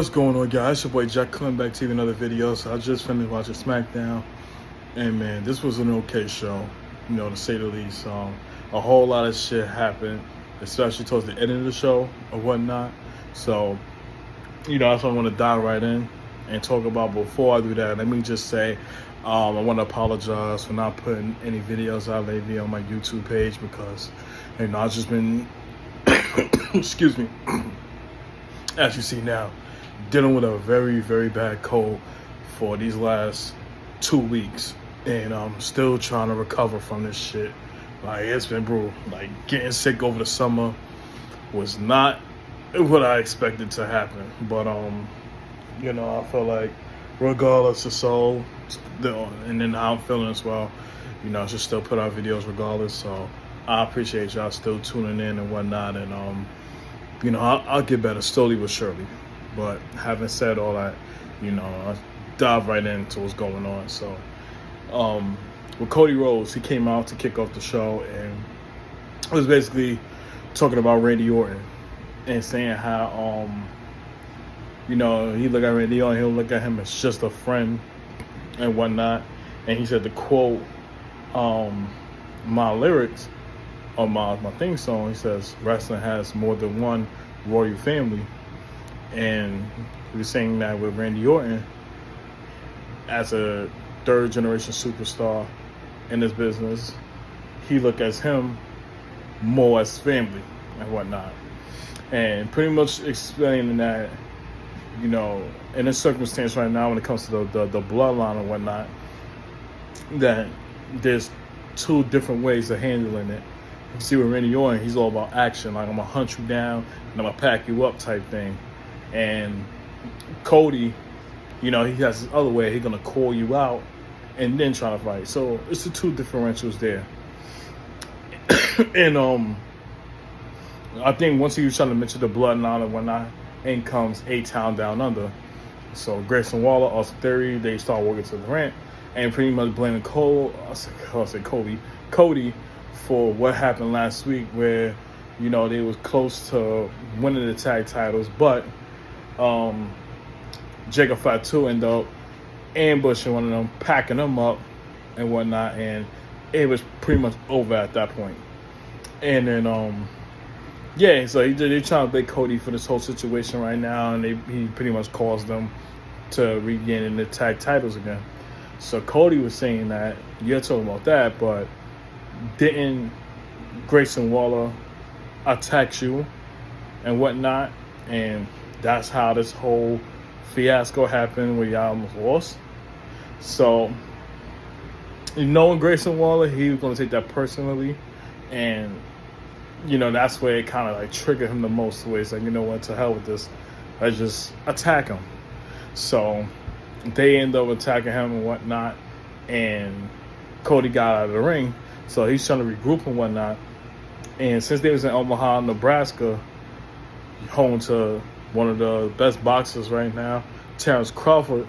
What's going on, guys? It's your boy Jack coming back to you with another video. So I just finished watching Smackdown, and man, this was an okay show, to say the least. A whole lot of shit happened, especially towards the end of the show or whatnot. So, that's what I want to dive right in and talk about. Before I do that, let me just say, I want to apologize for not putting any videos out lately on my YouTube page because, I've just been, excuse me, as you see now, dealing with a very, very bad cold for these last 2 weeks, and I'm still trying to recover from this shit. Like, it's been brutal. Like, getting sick over the summer was not what I expected to happen, but I feel like regardless of and then how I'm feeling as well, I should still put out videos regardless. So I appreciate y'all still tuning in and whatnot, and I'll get better slowly but surely. But having said all that, I'll dive right into what's going on. So, with Cody Rhodes, he came out to kick off the show and was basically talking about Randy Orton and saying how, he look at Randy Orton, he'll look at him as just a friend and whatnot. And he said to quote my lyrics on my theme song, he says, "Wrestling has more than one royal family." And he was saying that with Randy Orton, as a third generation superstar in this business, he looked at him more as family and whatnot. And pretty much explaining that, in this circumstance right now when it comes to the bloodline and whatnot, that there's two different ways of handling it. You see with Randy Orton, he's all about action, like I'm gonna hunt you down and I'm gonna pack you up type thing. And Cody, he has this other way. He's gonna call you out and then try to fight. So it's the two differentials there. And I think once he was trying to mention the bloodline and whatnot, in comes A-Town Down Under. So Grayson Waller, Austin Theory, they start working to the rant and pretty much blaming Cody for what happened last week, where they was close to winning the tag titles, but Jacob Fatu ended up ambushing one of them, packing them up and whatnot, and it was pretty much over at that point. And then so they're trying to blame Cody for this whole situation right now, and he pretty much caused them to regain the tag titles again. So Cody was saying that you're talking about that, but didn't Grayson Waller attack you and whatnot? And that's how this whole fiasco happened where y'all almost lost. So, knowing Grayson Waller, he was going to take that personally. And, that's where it kind of like triggered him the most. Where it's like, what, to hell with this. Let's just attack him. So, they end up attacking him and whatnot. And Cody got out of the ring. So, he's trying to regroup and whatnot. And since they was in Omaha, Nebraska, home to one of the best boxers right now, Terrence Crawford,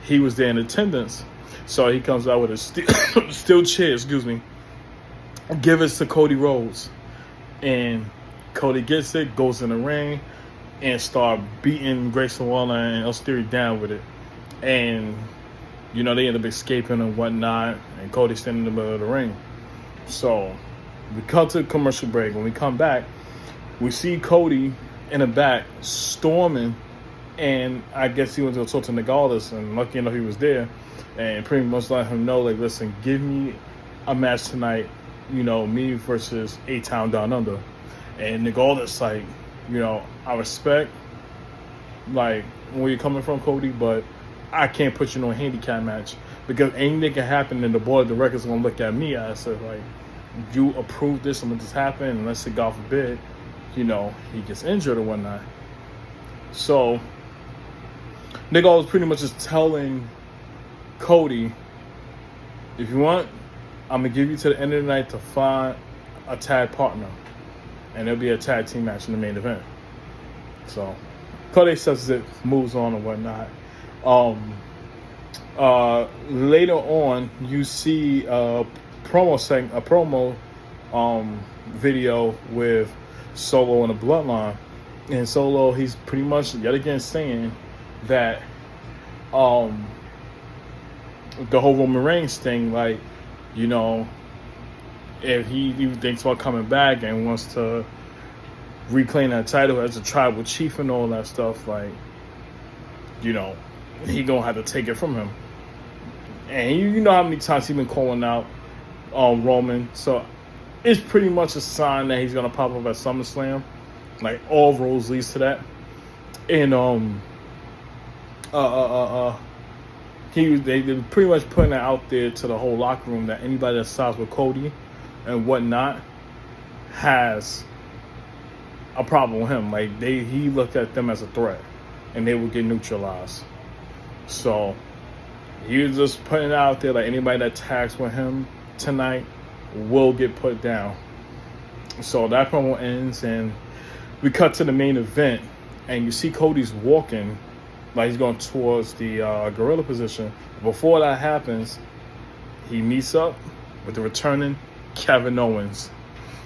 he was there in attendance. So he comes out with a steel chair, give it to Cody Rhodes. And Cody gets it, goes in the ring, and start beating Grayson Waller and Austin Theory down with it. And, they end up escaping and whatnot, and Cody standing in the middle of the ring. So we cut to a commercial break. When we come back, we see Cody in the back storming, and I guess he went to talk to Nagalis, and lucky enough he was there, and pretty much let him know, like, listen, give me a match tonight, me versus A-Town Down Under. And Nagalis, like, I respect, like, where you're coming from, Cody, but I can't put you in a handicap match because anything can happen, and the board of directors gonna look at me. I said, like, you approve this and let this happen, and let's say, God forbid, he gets injured or whatnot. So, Nigga was pretty much just telling Cody, if you want, I'm going to give you to the end of the night to find a tag partner. And there'll be a tag team match in the main event. So, Cody says it, moves on and whatnot. Later on, you see a promo video with Solo and the Bloodline. And Solo, he's pretty much yet again saying that the whole Roman Reigns thing, like, you know, if he thinks about coming back and wants to reclaim that title as a tribal chief and all that stuff, like, you know, he gonna have to take it from him. And you know how many times he's been calling out Roman, so it's pretty much a sign that he's gonna pop up at SummerSlam. Like, all roads leads to that. And they pretty much putting it out there to the whole locker room that anybody that sides with Cody and whatnot has a problem with him. Like, he looked at them as a threat, and they would get neutralized. So he was just putting it out there like anybody that tags with him tonight will get put down. So that promo ends, and we cut to the main event, and you see Cody's walking like he's going towards the gorilla position. Before that happens, he meets up with the returning Kevin Owens.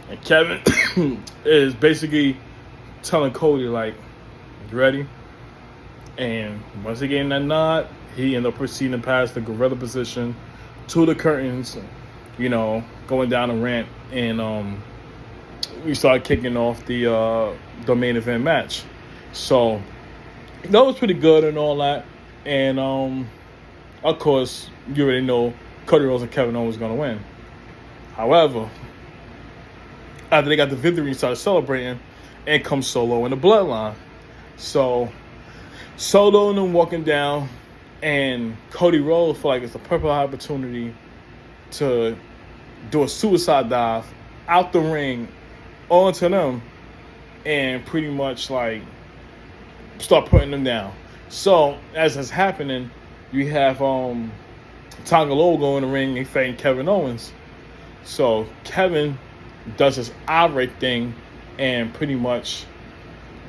And Kevin is basically telling Cody, like, you ready? And once he gave that nod, he ended up proceeding past the gorilla position to the curtains, you know, going down the ramp. And we started kicking off the main event match. So that was pretty good and all that. And of course, you already know Cody Rhodes and Kevin Owens going to win. However, after they got the victory and started celebrating, and comes Solo in the Bloodline. So Solo and them walking down, and Cody Rhodes feel like it's a perfect opportunity to do a suicide dive out the ring onto them and pretty much like start putting them down. So as that's happening, you have Tonga Logo in the ring and fighting Kevin Owens. So Kevin does this irate thing and pretty much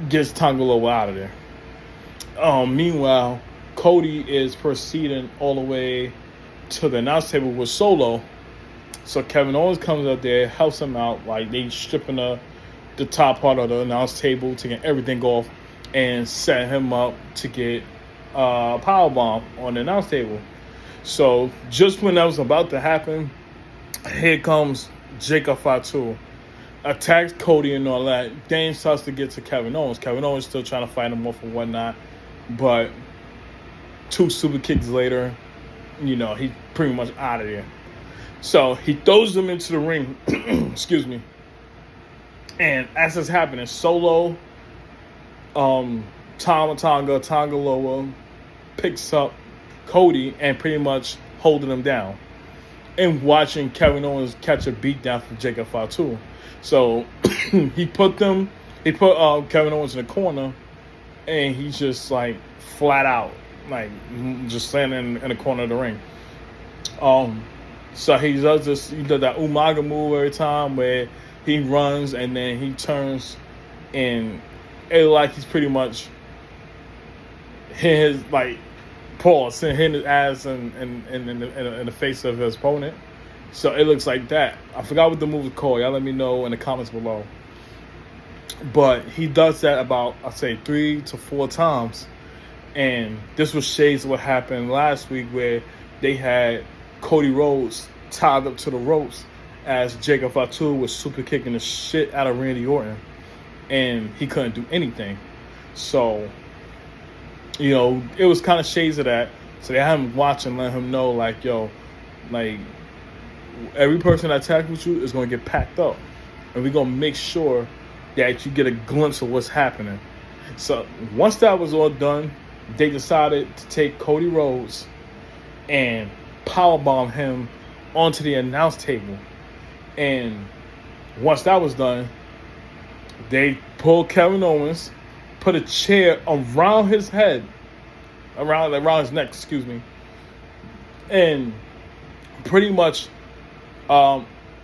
gets Tonga Logo out of there. Meanwhile, Cody is proceeding all the way to the announce table with Solo. So Kevin Owens comes up there, helps him out, like they stripping the top part of the announce table to get everything off and set him up to get a powerbomb on the announce table. So just when that was about to happen, here comes Jacob Fatu, attacks Cody and all that. Then starts to get to Kevin Owens. Kevin Owens still trying to fight him off and whatnot, but 2 super kicks later, you know, he's pretty much out of there. So he throws him into the ring. Excuse me. And as it's happening, Solo, Tonga Loa picks up Cody and pretty much holding him down. And watching Kevin Owens catch a beat down from Jacob Fatu. So he put Kevin Owens in the corner, and he's just like flat out, like just standing in the corner of the ring. So he does that Umaga move every time where he runs and then he turns, and it's like he's pretty much hit his like paws and hit his ass in the face of his opponent. So it looks like that. I forgot what the move was called. Y'all let me know in the comments below. But he does that about, I'd say, 3 to 4 times. And this was shades of what happened last week where they had Cody Rhodes tied up to the ropes as Jacob Fatu was super kicking the shit out of Randy Orton. And he couldn't do anything. So, you know, it was kind of shades of that. So they had him watch and let him know, like, yo, like, every person that attacks with you is going to get packed up. And we're going to make sure that you get a glimpse of what's happening. So once that was all done, they decided to take Cody Rhodes and powerbomb him onto the announce table. And once that was done, they pulled Kevin Owens, put a chair around his head, around his neck, excuse me, and pretty much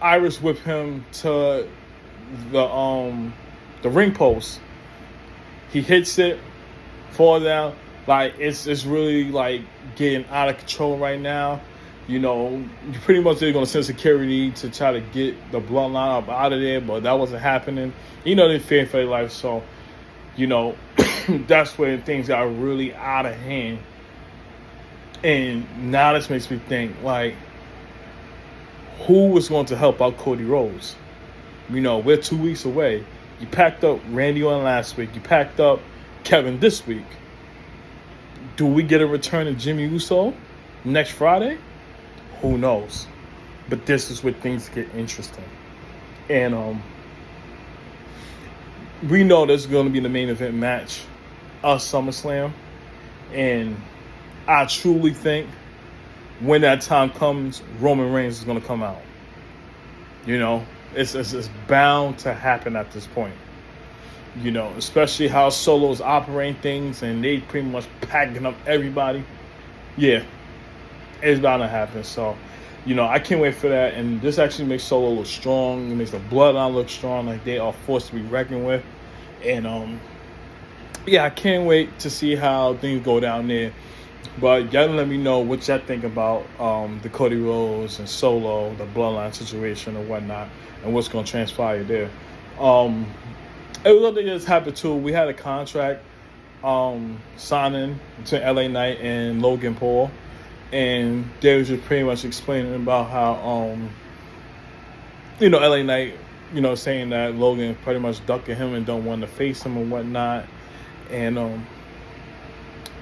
Irish whip him to the ring post. He hits it, falls down. Like it's really like getting out of control right now. You know, pretty much they're gonna send security to try to get the bloodline up out of there, but that wasn't happening. You know, they fearing for their life, so you know that's where things got really out of hand. And now this makes me think, like, who was going to help out Cody Rhodes? We're 2 weeks away. You packed up Randy Orton last week. You packed up Kevin this week. Do we get a return of Jimmy Uso next Friday? Who knows? But this is where things get interesting. And we know this is going to be the main event match of SummerSlam. And I truly think when that time comes, Roman Reigns is going to come out. It's bound to happen at this point. Especially how Solo's operating things and they pretty much packing up everybody. Yeah, it's bound to happen. So, I can't wait for that. And this actually makes Solo look strong. It makes the Bloodline look strong, like they are forced to be reckoned with. And, I can't wait to see how things go down there. But y'all let me know what y'all think about the Cody Rhodes and Solo, the Bloodline situation and whatnot, and what's going to transpire there. It was other things happened too. We had a contract signing between LA Knight and Logan Paul, and they was just pretty much explaining about how LA Knight, saying that Logan pretty much ducking him and don't want to face him and whatnot, and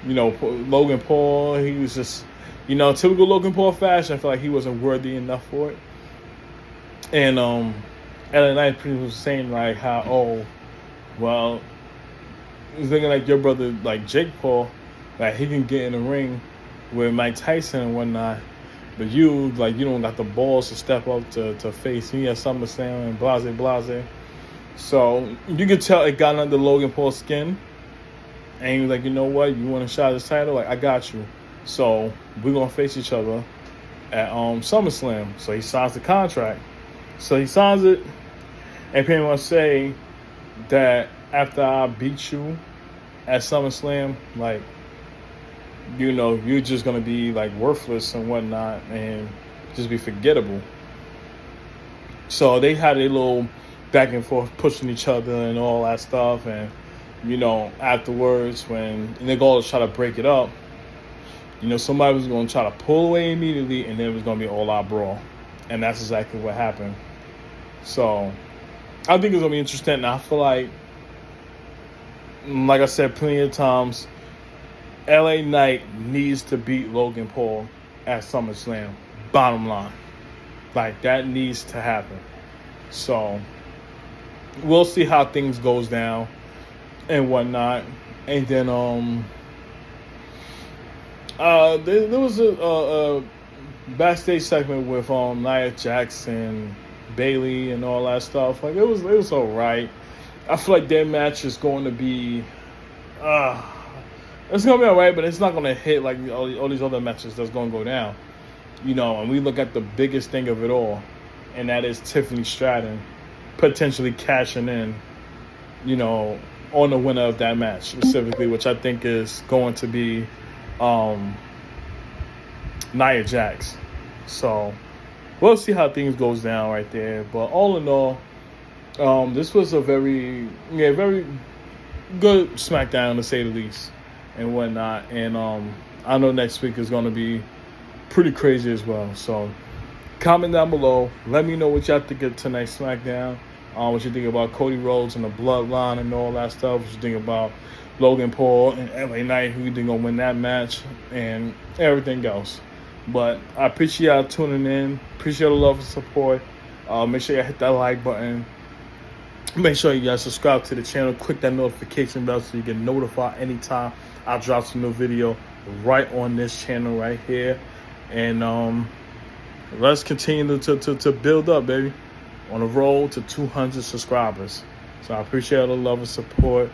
Logan Paul, he was just, typical Logan Paul fashion. I feel like he wasn't worthy enough for it. And LA Knight pretty much was saying like how, well, it's looking like your brother, like Jake Paul, like he can get in the ring with Mike Tyson and whatnot, but you don't got the balls to step up to face me at SummerSlam and blase. So you could tell it got under Logan Paul's skin. And he was like, you know what? You want a shot at this title? Like, I got you. So we're going to face each other at SummerSlam. So he signs the contract. So he signs it and pretty much say that after I beat you at SummerSlam, like, you're just going to be, like, worthless and whatnot and just be forgettable. So they had a little back and forth pushing each other and all that stuff. And afterwards, when they go to try to break it up, somebody was going to try to pull away immediately, and then it was going to be an all-out brawl. And that's exactly what happened. So, I think it's going to be interesting. And I feel like I said plenty of times, LA Knight needs to beat Logan Paul at SummerSlam. Bottom line. Like, that needs to happen. So, we'll see how things goes down and whatnot. And then there was a backstage segment with Nia Jax and Bayley and all that stuff. Like, it was all right. I feel like their match is going to be it's going to be all right, but it's not going to hit like all these other matches that's going to go down. And we look at the biggest thing of it all, and that is Tiffany Stratton potentially cashing in, on the winner of that match specifically, which I think is going to be Nia Jax. So we'll see how things goes down right there. But all in all, this was a very good SmackDown, to say the least, and whatnot. And I know next week is going to be pretty crazy as well. So comment down below. Let me know what y'all think of tonight's SmackDown. What you think about Cody Rhodes and the Bloodline and all that stuff. What you think about Logan Paul and LA Knight, who you think gonna win that match, and everything else. But I appreciate y'all tuning in. Appreciate the love and support. Make sure you hit that like button. Make sure you guys subscribe to the channel. Click that notification bell so you get notified anytime I drop some new video right on this channel right here. And let's continue to build up, baby, on the road to 200 subscribers. So I appreciate all the love and support.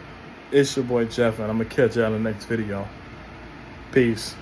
It's your boy Jeff, and I'm going to catch you on the next video. Peace.